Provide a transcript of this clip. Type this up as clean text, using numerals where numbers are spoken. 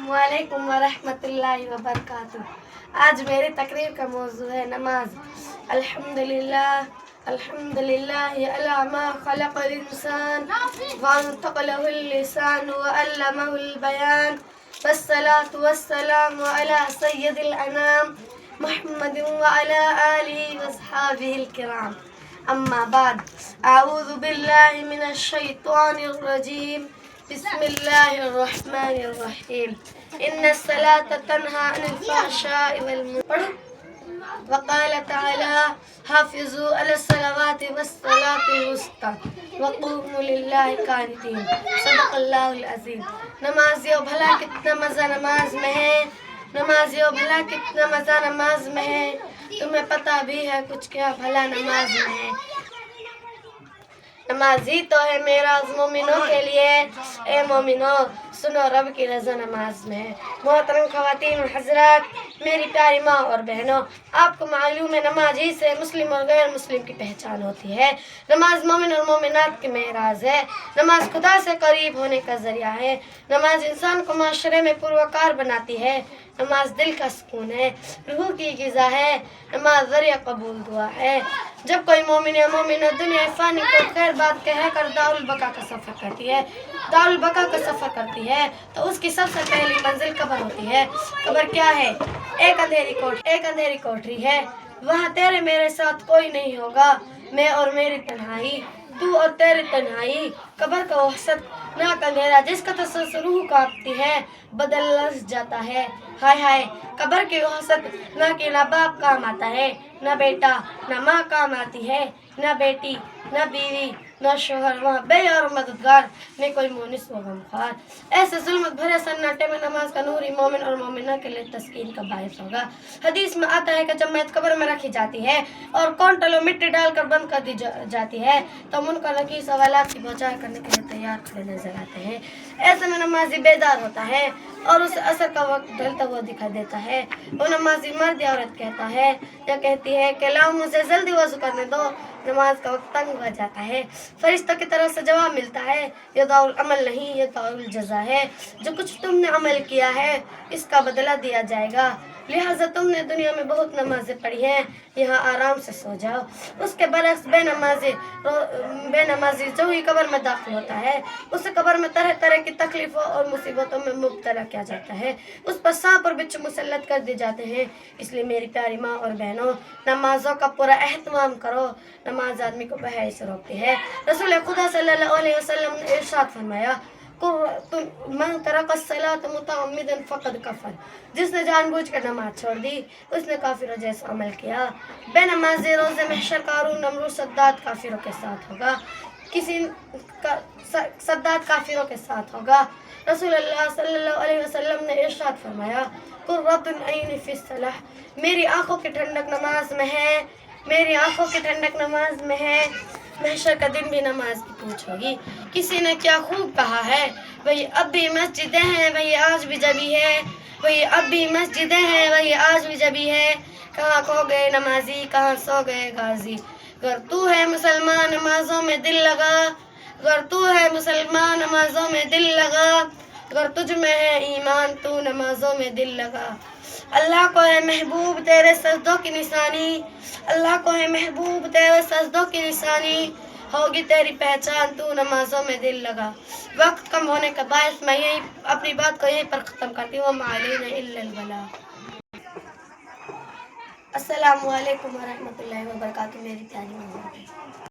अस्सलामुअलैकुम वरहमतुल्लाहि वबरकातुह। आज मेरी तकरीर का मौजू है नमाज। अल्हम्दुलिल्लाह अला मा खलक़ल इंसान व अंतक़लहुल लिसान व अल्लमहुल बयान वस्सलातु वस्सलामु अला सय्यदिल अनाम मुहम्मदिन व अला आलिहि व अस्हाबिहिल किराम। अम्मा बाद, अऊज़ु बिल्लाहि मिनश शैतानिर रजीम। बिस्मिल्लाहिर्रहमानिर्रहीम। इन्नस्सलाता तन्हा अनिल फ़हशाइ वल मुनकर वक़ाल तआला हाफ़िज़ू अलस्सलावाति वस्सलातिल वुस्ता वक़ूमू लिल्लाहि क़ानितीन। सदक़ल्लाहुल अज़ीम। नमाज़ियों, भला कितना मज़ा नमाज में है। नमाज़ियों, भला कितना मज़ा नमाज में है। तुम्हें पता भी है कुछ क्या भला नमाज में है। नमाज ही तो है मेरा मोमिनों के लिए। ए मोमिनों, सुनो रब की रज़ा नमाज में है। मोहतरम ख़वातीन और हज़रात, मेरी प्यारी माँ और बहनों, आपको मालूम है नमाज ही से मुस्लिम और गैर मुस्लिम की पहचान होती है। नमाज मोमिन और मोमिनात की मेराज है। नमाज खुदा से करीब होने का ज़रिया है। नमाज इंसान को माशरे में पुरवकार बनाती है। नमाज दिल का सुकून है, रूह की ग़िज़ा है। नमाज ज़रिया कबूल दुआ है। जब कोई मोमिन या मोमिना दुनिया फ़ानी को खैर बात कहकर दारुल बका का सफ़र करती है, दारुल बका का सफ़र करती है, तो उसकी सबसे पहली मंजिल कब्र होती है। कब्र क्या है? एक अंधेरी कोठरी है। वहाँ तेरे मेरे साथ कोई नहीं होगा। मैं और मेरी तन्हाई, तू और तेरी तन्हाई। कब्र का वहशत नाक अंधेरा जिसका तसल्सल रूह कांपती है, बदल लर्ज़ जाता है। हाय हाय, कब्र की वहशत ना कि ना बाप काम आता है, ना बेटा, ना माँ काम आती है, ना बेटी, ना बीवी, ना शोहर, वहाँ बे और मददगार, न कोई मोनिस व गमख्वार। ऐसे जुल्मत भरे सन्नाटे में नमाज का नूर ही मोमिन और मोमिना के लिए तस्कीन का बायस होगा। हदीस में आता है कि जब मैयत कब्र में रखी जाती है और कौंटलों मिट्टी डालकर बंद कर दी जाती है, तो मुनकर नकीर सवालात की बचाव करने के लिए तैयार खड़े नजर आते हैं। ऐसे में नमाजी बेदार होता है और उसे असर का वक्त ढलता हुआ दिखाई देता है। वो नमाजी मर्द या औरत कहता है या कहती है कि लाओ मुझे जल्दी वज़ू करने दो, नमाज का वक्त तंग हो जाता है। फरिश्तों की तरफ से जवाब मिलता है, ये दाउल अमल नहीं, ये दाउल जज़ा है। जो कुछ तुमने अमल किया है इसका बदला दिया जाएगा। लिहाजा तुमने दुनिया में बहुत नमाजें पढ़ी हैं, यहाँ आराम से सो जाओ। उसके बरक्स बेनमाजी जो ही कब्र में दाखिल होता है, उसे कब्र में तरह तरह की तकलीफ़ों और मुसीबतों में मुब्तला किया जाता है। उस पर सांप और बिच्छू मुसल्लत कर दिए जाते हैं। इसलिए मेरी प्यारी माँ और बहनों, नमाजों का पूरा एहतमाम करो। नमाज आदमी को बहै से रोकती है। रसूल खुदा सल्लल्लाहु अलैहि वसल्लम ने इरशाद फरमाया, मन तरक़-अस-सलात मुतअम्मिदन फ़क़द कफ़र। जिसने जानबूझकर नमाज छोड़ दी, उसने काफिरों जैसा अमल किया। बेनमाज़ी रोज़े महशर क़ारून, नमरूद, सद्दात काफिरों के साथ होगा। सद्दात काफिरों के साथ होगा। रसूलुल्लाह सल्लल्लाहु अलैहि वसल्लम ने इरशाद फरमाया, क़ुर्रतुल ऐनि फ़िस्सलाह। मेरी आँखों की ठंडक नमाज में है, मेरी आँखों की ठंडक नमाज में है। महशर का दिन भी नमाज की पूछ होगी। किसी ने क्या खूब कहा है, वही अब भी मस्जिदें हैं, वही आज भी जबी है। वही अब भी मस्जिदें हैं, वही आज भी जबी है। कहाँ खो गए नमाजी, कहाँ सो गए गाजी। अगर तू है मुसलमान नमाजों में दिल लगा, अगर तू है मुसलमान नमाजों में दिल लगा, अगर तुझ में है ईमान तू नमाजों में दिल लगा। अल्लाह को है महबूब तेरे सजदों की निशानी, अल्लाह को है महबूब तेरे सजदों की निशानी। होगी तेरी पहचान तू नमाजों में दिल लगा। वक्त कम होने का बायस मैं यही अपनी बात को यहीं पर ख़त्म करती हूँ। मालूम इल्लल बलाग। अस्सलामु अलैकुम वरहमतुल्लाहि वबरकातुहू। मेरी प्यारी माँ।